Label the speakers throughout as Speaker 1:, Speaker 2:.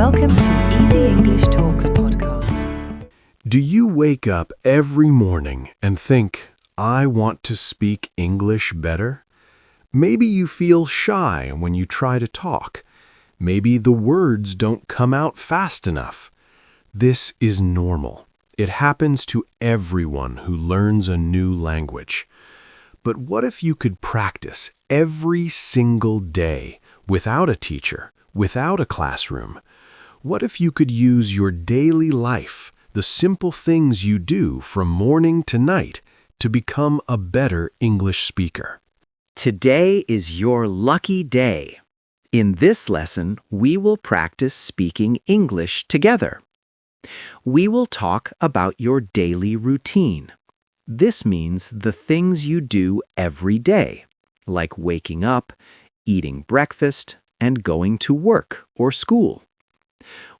Speaker 1: Welcome to Easy English Talks podcast.
Speaker 2: Do you wake up every morning and think, I want to speak English better? Maybe you feel shy when you try to talk. Maybe the words don't come out fast enough. This is normal. It happens to everyone who learns a new language. But what if you could practice every single day without a teacher, without a classroom? What if you could use your daily life, the simple things you do from morning to night, to become a better English speaker?
Speaker 3: Today is your lucky day. In this lesson, we will practice speaking English together. We will talk about your daily routine. This means the things you do every day, like waking up, eating breakfast, and going to work or school.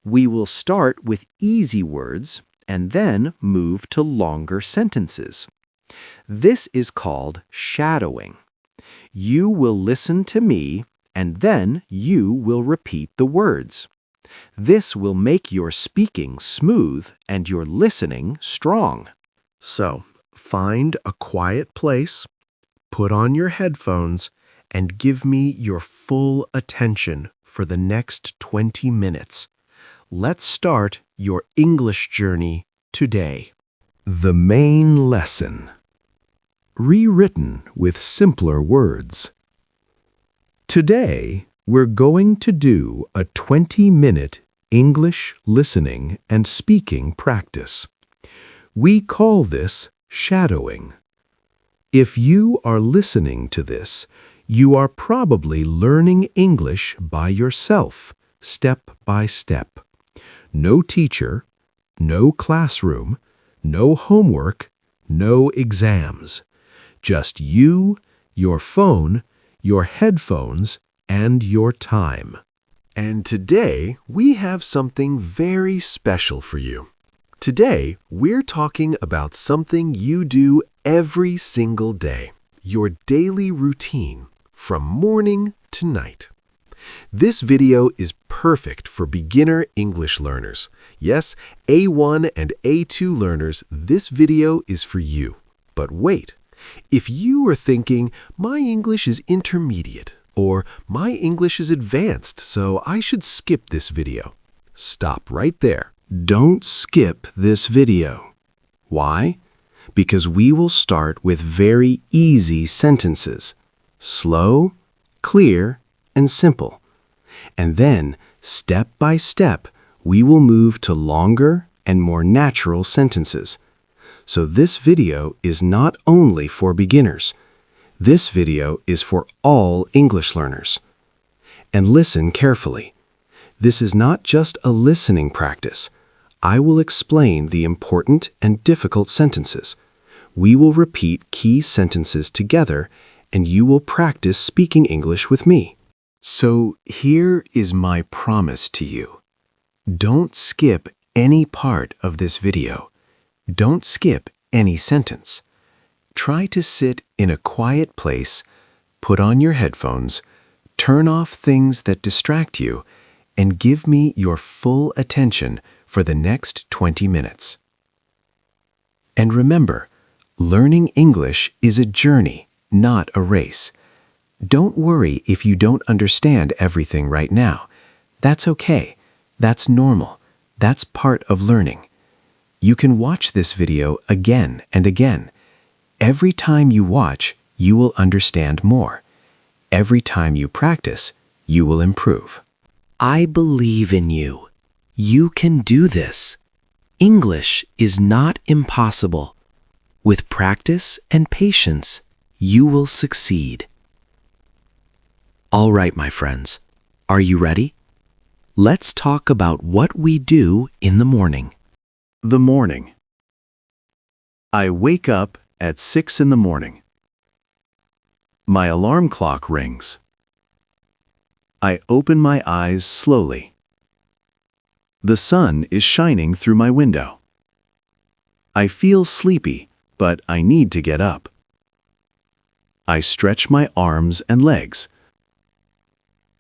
Speaker 3: We will start with easy words and then move to longer sentences. This is called shadowing. You will listen to me and then you will repeat the words. This will make your speaking smooth and your listening strong.
Speaker 2: So, find a quiet place, put on your headphones, and give me your full attention for the next 20 minutes. Let's start your English journey today. The main lesson. Rewritten with simpler words. Today, we're going to do a 20-minute English listening and speaking practice. We call this shadowing. If you are listening to this, you are probably learning English by yourself, step by step. No teacher, no classroom, no homework, no exams. Just you, your phone, your headphones, and your time. And today, we have something very special for you. Today, we're talking about something you do every single day, your daily routine, from morning to night. This video is perfect for beginner English learners. Yes, A1 and A2 learners, this video is for you. But wait, if you are thinking, my English is intermediate, or my English is advanced, so I should skip this video. Stop right there. Don't skip this video. Why? Because we will start with very easy sentences. Slow, clear, and simple. And then, step by step, we will move to longer and more natural sentences. So this video is not only for beginners. This video is for all English learners. And listen carefully. This is not just a listening practice. I will explain the important and difficult sentences. We will repeat key sentences together, and you will practice speaking English with me. So here is my promise to you. Don't skip any part of this video. Don't skip any sentence. Try to sit in a quiet place, put on your headphones, turn off things that distract you, and give me your full attention for the next 20 minutes. And remember, learning English is a journey, not a race. Don't worry if you don't understand everything right now. That's okay. That's normal. That's part of learning. You can watch this video again and again. Every time you watch, you will understand more. Every time you practice, you will improve.
Speaker 3: I believe in you. You can do this. English is not impossible. With practice and patience, you will succeed. All right, my friends, are you ready? Let's talk about what we do in the morning.
Speaker 2: The morning. I wake up at 6 in the morning. My alarm clock rings. I open my eyes slowly. The sun is shining through my window. I feel sleepy, but I need to get up. I stretch my arms and legs.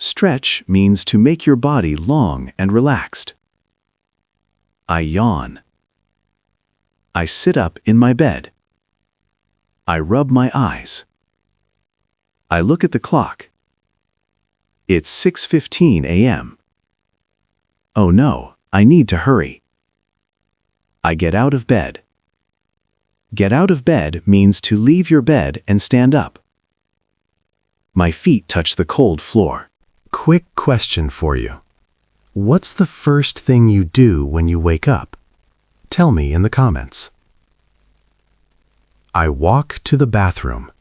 Speaker 4: Stretch means to make your body long and relaxed. I yawn. I sit up in my bed. I rub my eyes. I look at the clock. It's 6:15 a.m. Oh no, I need to hurry. I get out of bed. Get out of bed means to leave your bed and stand up. My feet touch the cold floor.
Speaker 2: Quick question for you. What's the first thing you do when you wake up? Tell me in the comments. I walk to the bathroom.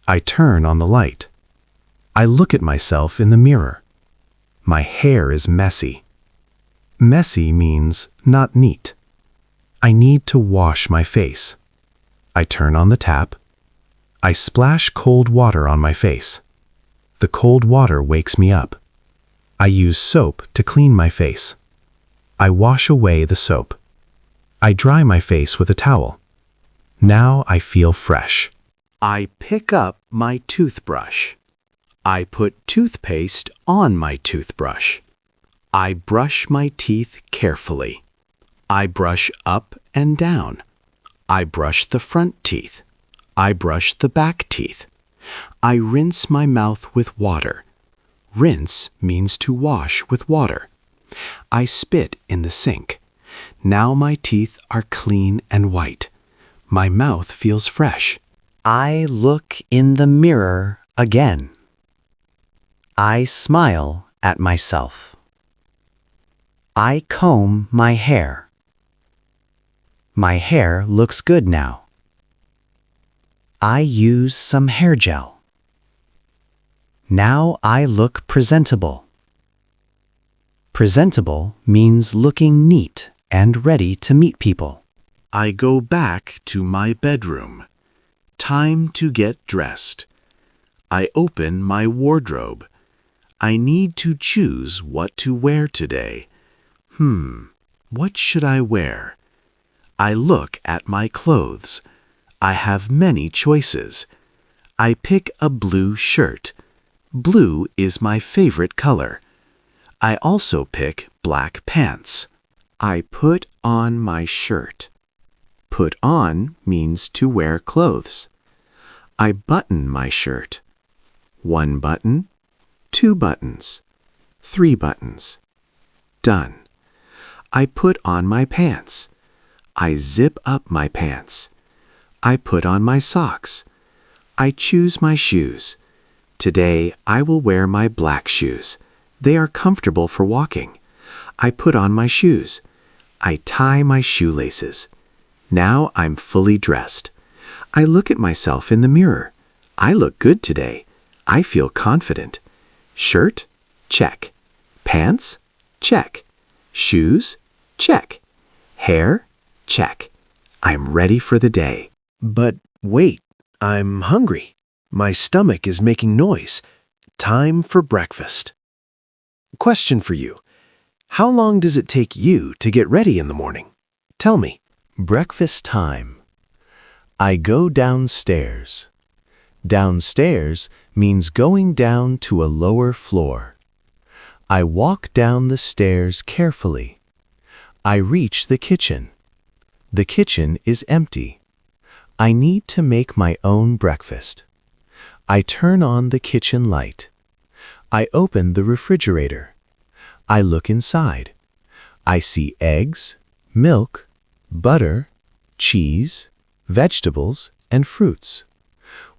Speaker 2: I turn on the light. I look at myself in the mirror. My hair is messy. Messy means not neat. I need to wash my face. I turn on the tap. I splash cold water on my face. The cold water wakes me up. I use soap to clean my face. I wash away the soap. I dry my face with a towel. Now I feel fresh.
Speaker 3: I pick up my toothbrush. I put toothpaste on my toothbrush. I brush my teeth carefully. I brush up and down. I brush the front teeth. I brush the back teeth. I rinse my mouth with water. Rinse means to wash with water. I spit in the sink. Now my teeth are clean and white. My mouth feels fresh. I look in the mirror again. I smile at myself. I comb my hair. My hair looks good now. I use some hair gel. Now I look presentable. Presentable means looking neat and ready to meet people.
Speaker 4: I go back to my bedroom. Time to get dressed. I open my wardrobe. I need to choose what to wear today. What should I wear? I look at my clothes. I have many choices. I pick a blue shirt. Blue is my favorite color. I also pick black pants. I put on my shirt. Put on means to wear clothes. I button my shirt. 1 button, 2 buttons, 3 buttons. Done. I put on my pants. I zip up my pants. I put on my socks. I choose my shoes. Today I will wear my black shoes. They are comfortable for walking. I put on my shoes. I tie my shoelaces. Now I'm fully dressed. I look at myself in the mirror. I look good today. I feel confident. Shirt? Check. Pants? Check. Shoes? Check. Hair? Check. I'm ready for the day.
Speaker 2: But wait, I'm hungry. My stomach is making noise. Time for breakfast. Question for you. How long does it take you to get ready in the morning? Tell me. Breakfast time. I go downstairs. Downstairs means going down to a lower floor. I walk down the stairs carefully. I reach the kitchen. The kitchen is empty. I need to make my own breakfast. I turn on the kitchen light. I open the refrigerator. I look inside. I see eggs, milk, butter, cheese, vegetables, and fruits.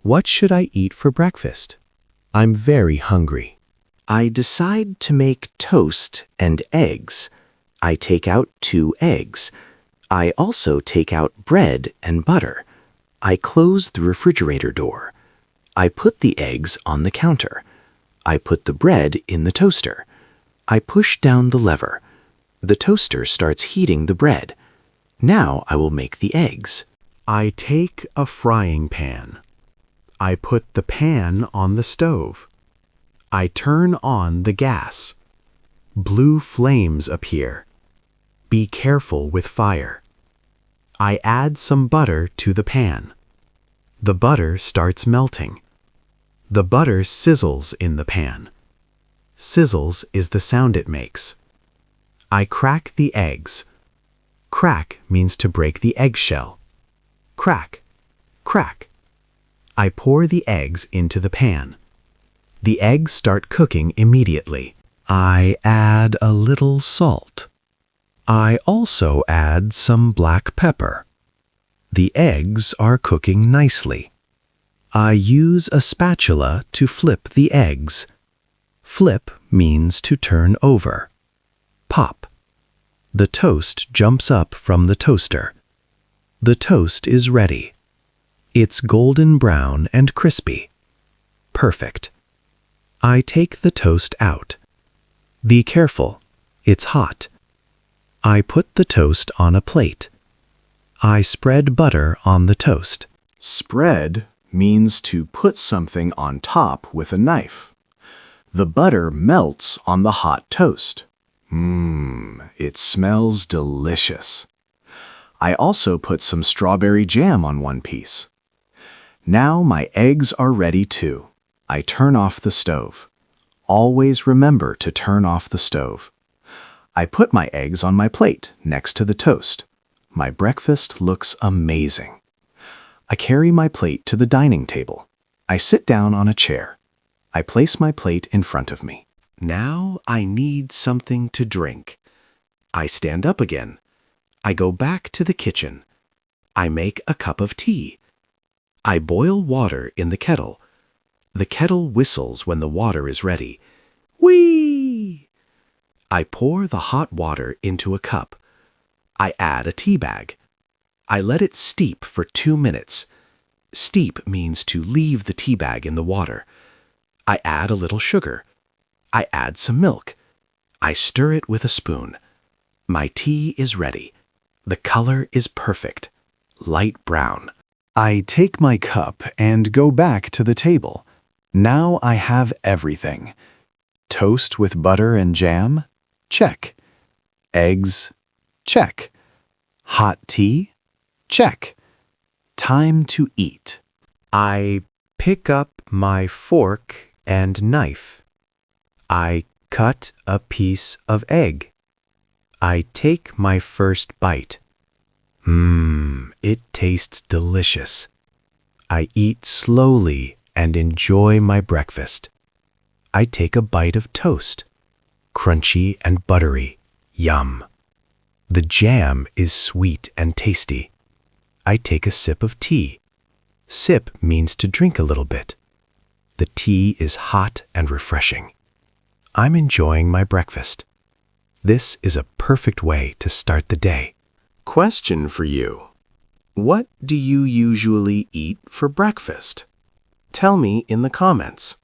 Speaker 2: What should I eat for breakfast? I'm very hungry.
Speaker 3: I decide to make toast and eggs. I take out 2 eggs. I also take out bread and butter. I close the refrigerator door. I put the eggs on the counter. I put the bread in the toaster. I push down the lever. The toaster starts heating the bread. Now I will make the eggs. I take a frying pan. I put the pan on the stove. I turn on the gas. Blue flames appear. Be careful with fire. I add some butter to the pan. The butter starts melting. The butter sizzles in the pan.
Speaker 4: Sizzles is the sound it makes. I crack the eggs. Crack means to break the eggshell. Crack, crack. I pour the eggs into the pan. The eggs start cooking immediately. I add a little salt. I also add some black pepper. The eggs are cooking nicely. I use a spatula to flip the eggs. Flip means to turn over. Pop. The toast jumps up from the toaster. The toast is ready. It's golden brown and crispy. Perfect. I take the toast out. Be careful, it's hot. I put the toast on a plate. I spread butter on the toast.
Speaker 5: Spread means to put something on top with a knife. The butter melts on the hot toast. It smells delicious. I also put some strawberry jam on one piece. Now my eggs are ready too. I turn off the stove. Always remember to turn off the stove. I put my eggs on my plate next to the toast. My breakfast looks amazing. I carry my plate to the dining table. I sit down on a chair. I place my plate in front of me.
Speaker 4: Now I need something to drink. I stand up again. I go back to the kitchen. I make a cup of tea. I boil water in the kettle. The kettle whistles when the water is ready. Whee! I pour the hot water into a cup. I add a tea bag. I let it steep for 2 minutes. Steep means to leave the tea bag in the water. I add a little sugar. I add some milk. I stir it with a spoon. My tea is ready. The color is perfect, light brown.
Speaker 5: I take my cup and go back to the table. Now I have everything. Toast with butter and jam? Check. Eggs? Check. Hot tea? Check. Time to eat.
Speaker 2: I pick up my fork and knife. I cut a piece of egg. I take my first bite. It tastes delicious. I eat slowly and enjoy my breakfast. I take a bite of toast. Crunchy and buttery. Yum. The jam is sweet and tasty. I take a sip of tea. Sip means to drink a little bit. The tea is hot and refreshing. I'm enjoying my breakfast. This is a perfect way to start the day.
Speaker 5: Question for you. What do you usually eat for breakfast? Tell me in the comments.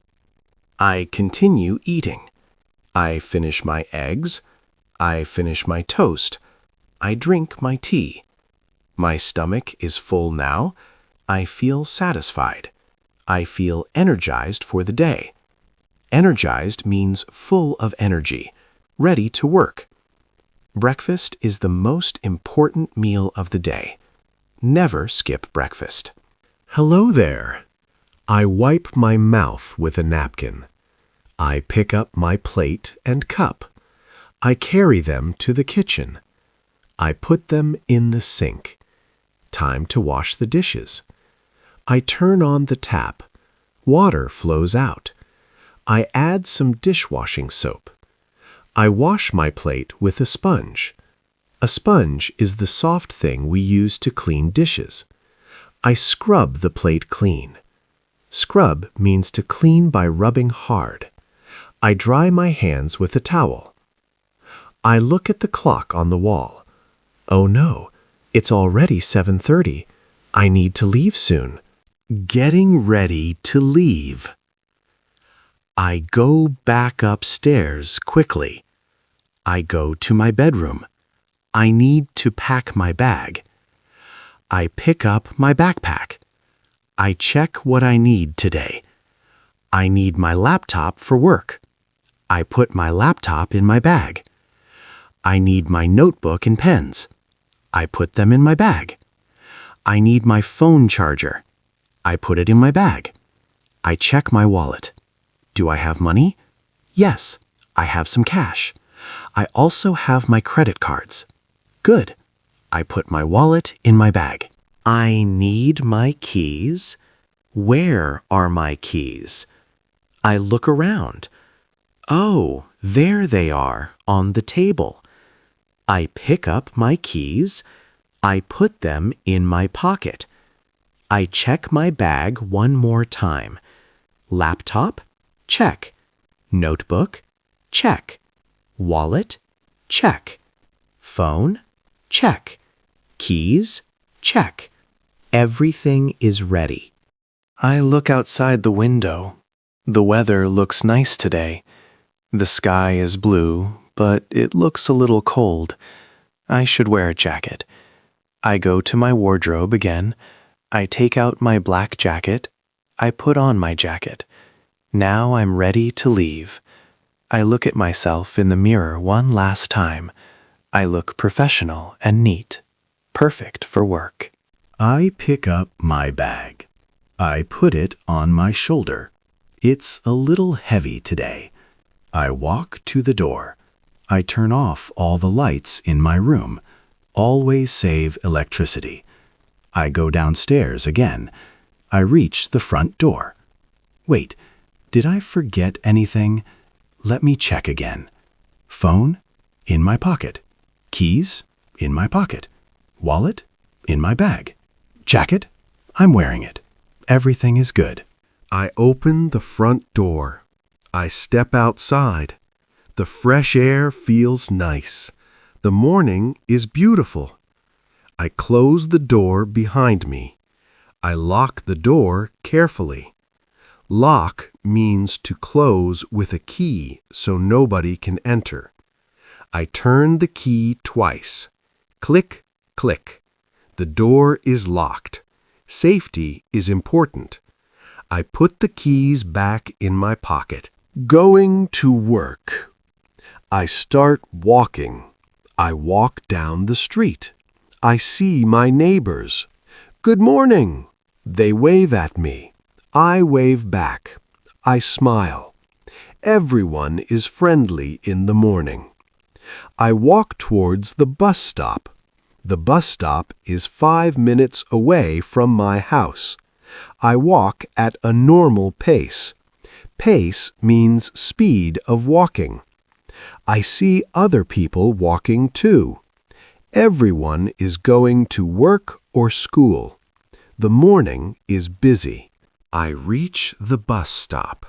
Speaker 5: I continue eating. I finish my eggs. I finish my toast. I drink my tea. My stomach is full now. I feel satisfied. I feel energized for the day. Energized means full of energy, ready to work. Breakfast is the most important meal of the day. Never skip breakfast.
Speaker 2: Hello there. I wipe my mouth with a napkin. I pick up my plate and cup. I carry them to the kitchen. I put them in the sink. Time to wash the dishes. I turn on the tap. Water flows out. I add some dishwashing soap. I wash my plate with a sponge. A sponge is the soft thing we use to clean dishes. I scrub the plate clean. Scrub means to clean by rubbing hard. I dry my hands with a towel. I look at the clock on the wall. Oh no, it's already 7:30. I need to leave soon.
Speaker 4: Getting ready to leave. I go back upstairs quickly. I go to my bedroom. I need to pack my bag. I pick up my backpack. I check what I need today. I need my laptop for work. I put my laptop in my bag. I need my notebook and pens. I put them in my bag. I need my phone charger. I put it in my bag. I check my wallet. Do I have money? Yes, I have some cash. I also have my credit cards. Good. I put my wallet in my bag. I need my keys. Where are my keys? I look around. Oh, there they are on the table. I pick up my keys. I put them in my pocket. I check my bag one more time. Laptop? Check. Notebook? Check. Wallet? Check. Phone? Check. Keys? Check. Everything is ready. I look outside the window. The weather looks nice today. The sky is blue, but it looks a little cold. I should wear a jacket. I go to my wardrobe again. I take out my black jacket. I put on my jacket. Now I'm ready to leave. I look at myself in the mirror one last time. I look professional and neat, perfect for work.
Speaker 5: I pick up my bag. I put it on my shoulder. It's a little heavy today. I walk to the door. I turn off all the lights in my room. Always save electricity. I go downstairs again. I reach the front door. Wait, did I forget anything? Let me check again. Phone? In my pocket. Keys? In my pocket. Wallet? In my bag. Jacket? I'm wearing it. Everything is good.
Speaker 2: I open the front door. I step outside. The fresh air feels nice. The morning is beautiful. I close the door behind me. I lock the door carefully. Lock means to close with a key so nobody can enter. I turn the key twice. Click, click. The door is locked. Safety is important. I put the keys back in my pocket. Going to work. I start walking. I walk down the street. I see my neighbors. Good morning. They wave at me. I wave back. I smile. Everyone is friendly in the morning. I walk towards the bus stop. The bus stop is 5 minutes away from my house. I walk at a normal pace. Pace means speed of walking. I see other people walking too. Everyone is going to work or school. The morning is busy. I reach the bus stop.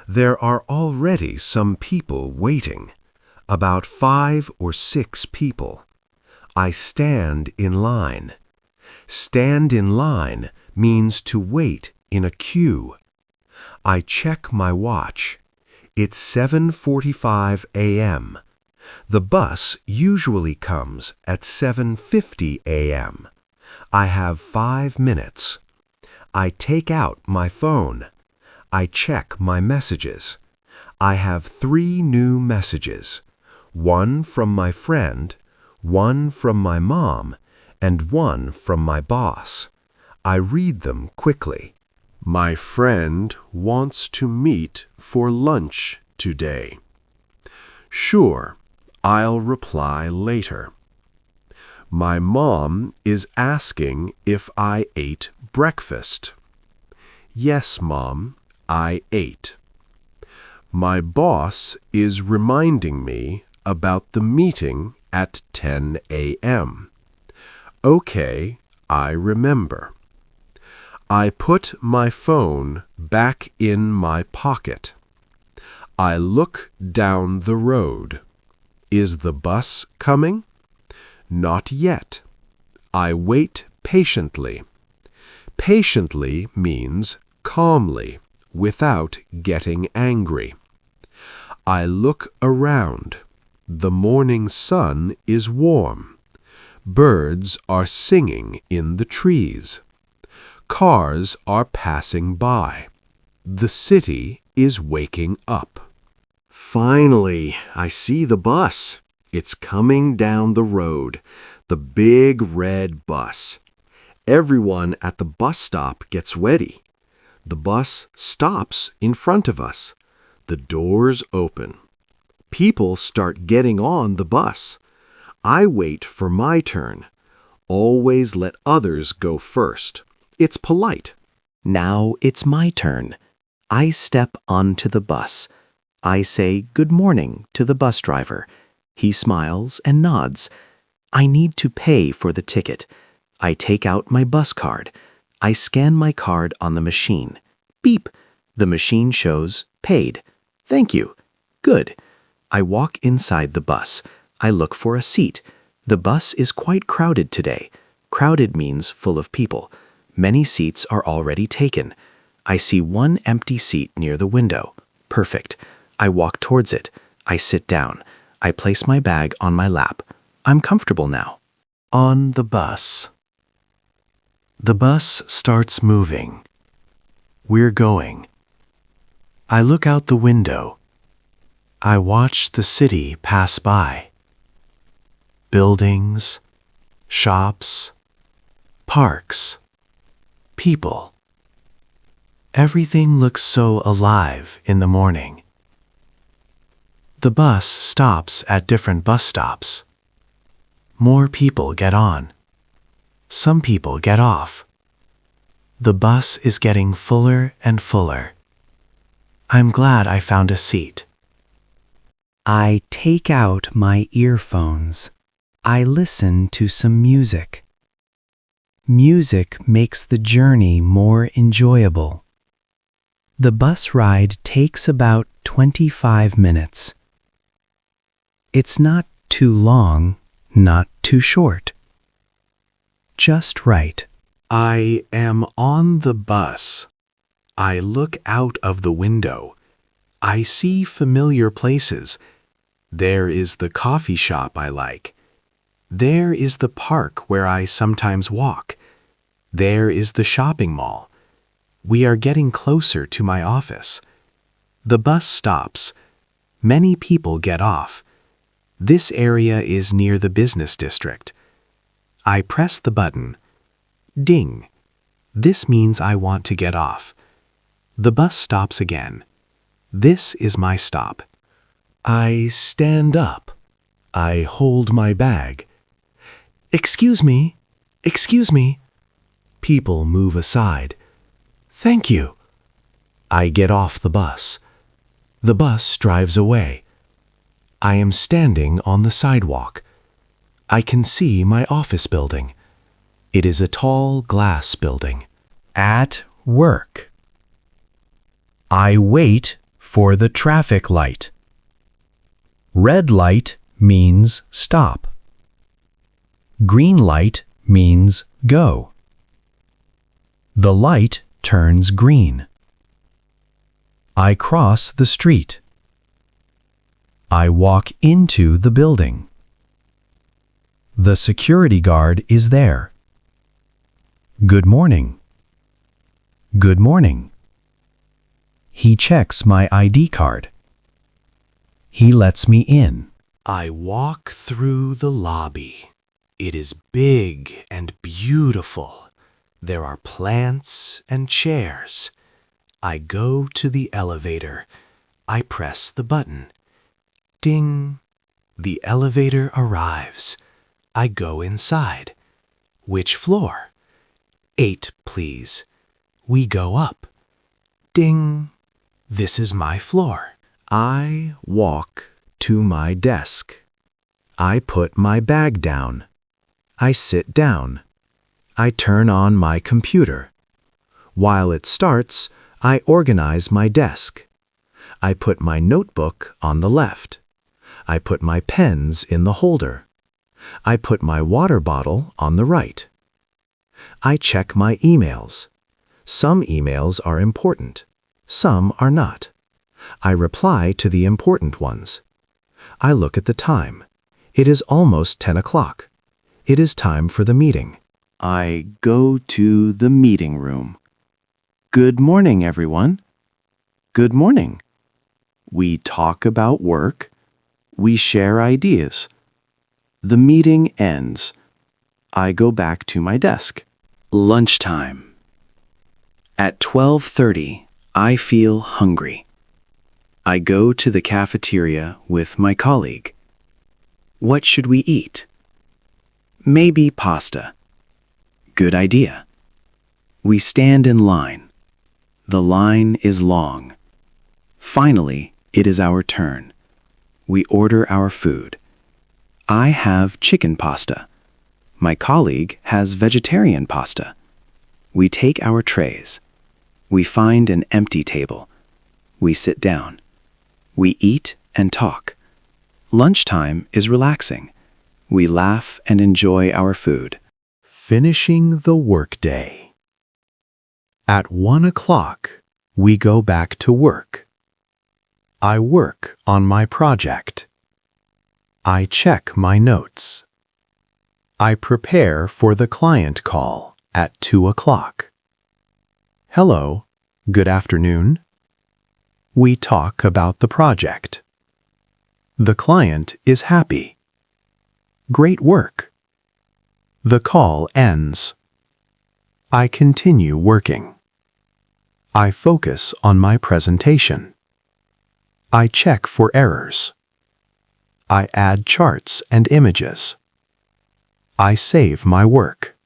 Speaker 2: There are already some people waiting, about 5 or 6 people. I stand in line. Stand in line means to wait in a queue. I check my watch. It's 7:45 a.m. The bus usually comes at 7:50 a.m. I have 5 minutes. I take out my phone. I check my messages. I have 3 new messages. One from my friend, one from my mom, and one from my boss. I read them quickly. My friend wants to meet for lunch today. Sure, I'll reply later. My mom is asking if I ate breakfast. Yes, Mom, I ate. My boss is reminding me about the meeting at 10 a.m. Okay, I remember. I put my phone back in my pocket. I look down the road. Is the bus coming? Not yet. I wait patiently. Patiently means calmly, without getting angry. I look around. The morning sun is warm. Birds are singing in the trees. Cars are passing by. The city is waking up. Finally, I see the bus. It's coming down the road, the big red bus. Everyone at the bus stop gets ready. The bus stops in front of us. The doors open. People start getting on the bus. I wait for my turn. Always let others go first. It's polite.
Speaker 3: Now it's my turn. I step onto the bus. I say good morning to the bus driver. He smiles and nods. I need to pay for the ticket. I take out my bus card. I scan my card on the machine. Beep! The machine shows paid. Thank you. Good. I walk inside the bus. I look for a seat. The bus is quite crowded today. Crowded means full of people. Many seats are already taken. I see one empty seat near the window. Perfect. I walk towards it. I sit down. I place my bag on my lap. I'm comfortable now.
Speaker 4: On the bus. The bus starts moving. We're going. I look out the window. I watch the city pass by. Buildings, shops, parks, people. Everything looks so alive in the morning. The bus stops at different bus stops. More people get on. Some people get off. The bus is getting fuller and fuller. I'm glad I found a seat.
Speaker 6: I take out my earphones. I listen to some music. Music makes the journey more enjoyable. The bus ride takes about 25 minutes. It's not too long, not too short. Just right.
Speaker 4: I am on the bus. I look out of the window. I see familiar places. There is the coffee shop I like. There is the park where I sometimes walk. There is the shopping mall. We are getting closer to my office. The bus stops. Many people get off. This area is near the business district. I press the button. Ding. This means I want to get off. The bus stops again. This is my stop.
Speaker 2: I stand up. I hold my bag.
Speaker 4: Excuse me. Excuse me.
Speaker 2: People move aside. Thank you. I get off the bus. The bus drives away. I am standing on the sidewalk. I can see my office building. It is a tall glass building.
Speaker 6: At work. I wait for the traffic light. Red light means stop. Green light means go. The light turns green. I cross the street. I walk into the building. The security guard is there. Good morning. Good morning. He checks my ID card. He lets me in.
Speaker 4: I walk through the lobby. It is big and beautiful. There are plants and chairs. I go to the elevator. I press the button. Ding! The elevator arrives. I go inside. Which floor? 8, please. We go up. Ding! This is my floor.
Speaker 2: I walk to my desk. I put my bag down. I sit down. I turn on my computer. While it starts, I organize my desk. I put my notebook on the left. I put my pens in the holder. I put my water bottle on the right. I check my emails. Some emails are important. Some are not. I reply to the important ones. I look at the time. It is almost 10 o'clock. It is time for the meeting.
Speaker 4: I go to the meeting room. Good morning, everyone. Good morning. We talk about work. We share ideas. The meeting ends. I go back to my desk. Lunchtime. At 12:30, I feel hungry. I go to the cafeteria with my colleague. What should we eat? Maybe pasta. Good idea. We stand in line. The line is long. Finally, it is our turn. We order our food. I have chicken pasta. My colleague has vegetarian pasta. We take our trays. We find an empty table. We sit down. We eat and talk. Lunchtime is relaxing. We laugh and enjoy our food.
Speaker 2: Finishing the workday. At 1 o'clock, we go back to work. I work on my project. I check my notes. I prepare for the client call at 2 o'clock. Hello, good afternoon. We talk about the project. The client is happy. Great work. The call ends. I continue working. I focus on my presentation. I check for errors. I add charts and images. I save my work.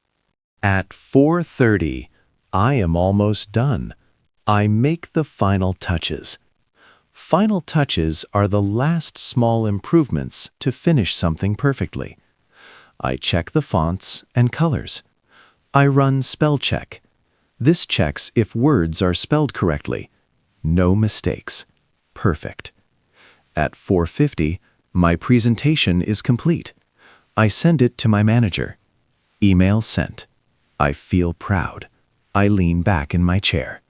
Speaker 2: At 4:30, I am almost done. I make the final touches. Final touches are the last small improvements to finish something perfectly. I check the fonts and colors. I run spell check. This checks if words are spelled correctly. No mistakes. Perfect. At 4:50, my presentation is complete. I send it to my manager. Email sent. I feel proud. I lean back in my chair.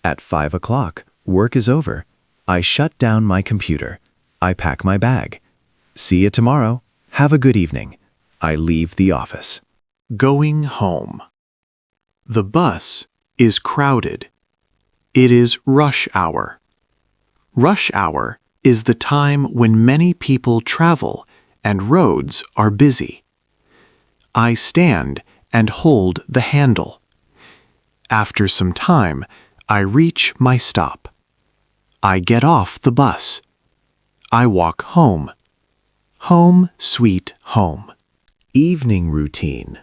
Speaker 2: At 5 o'clock, work is over. I shut down my computer. I pack my bag. See you tomorrow. Have a good evening. I leave the office.
Speaker 5: Going home. The bus is crowded. It is rush hour. Rush hour is the time when many people travel and roads are busy. I stand and hold the handle. After some time, I reach my stop. I get off the bus. I walk home. Home, sweet home.
Speaker 2: Evening routine.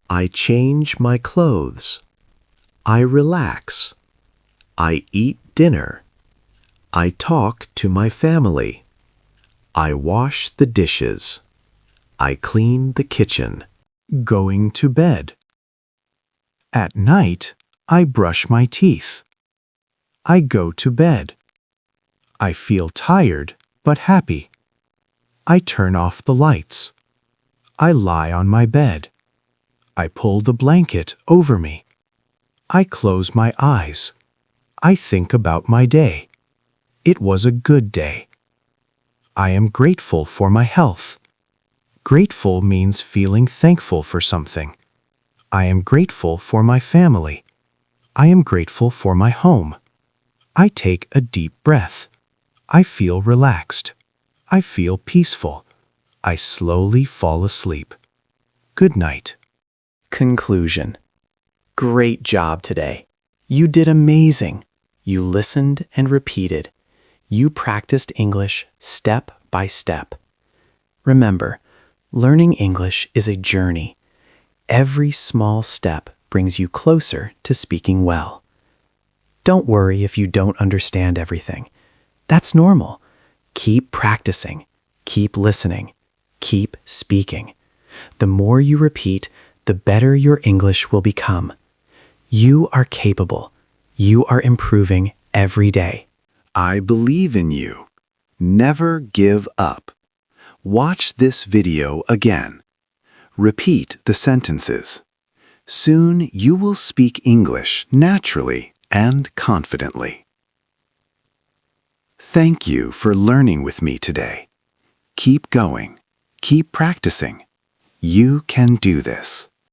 Speaker 2: I change my clothes. I relax. I eat dinner. I talk to my family. I wash the dishes. I clean the kitchen. Going to bed. At night, I brush my teeth. I go to bed. I feel tired but happy. I turn off the lights. I lie on my bed. I pull the blanket over me. I close my eyes. I think about my day. It was a good day. I am grateful for my health. Grateful means feeling thankful for something. I am grateful for my family. I am grateful for my home. I take a deep breath. I feel relaxed. I feel peaceful. I slowly fall asleep. Good night.
Speaker 3: Conclusion. Great job today. You did amazing. You listened and repeated. You practiced English step by step. Remember, learning English is a journey. Every small step brings you closer to speaking well. Don't worry if you don't understand everything. That's normal. Keep practicing. Keep listening. Keep speaking. The more you repeat, the better your English will become. You are capable. You are improving every day.
Speaker 5: I believe in you. Never give up. Watch this video again. Repeat the sentences. Soon you will speak English naturally and confidently. Thank you for learning with me today. Keep going. Keep practicing. You can do this.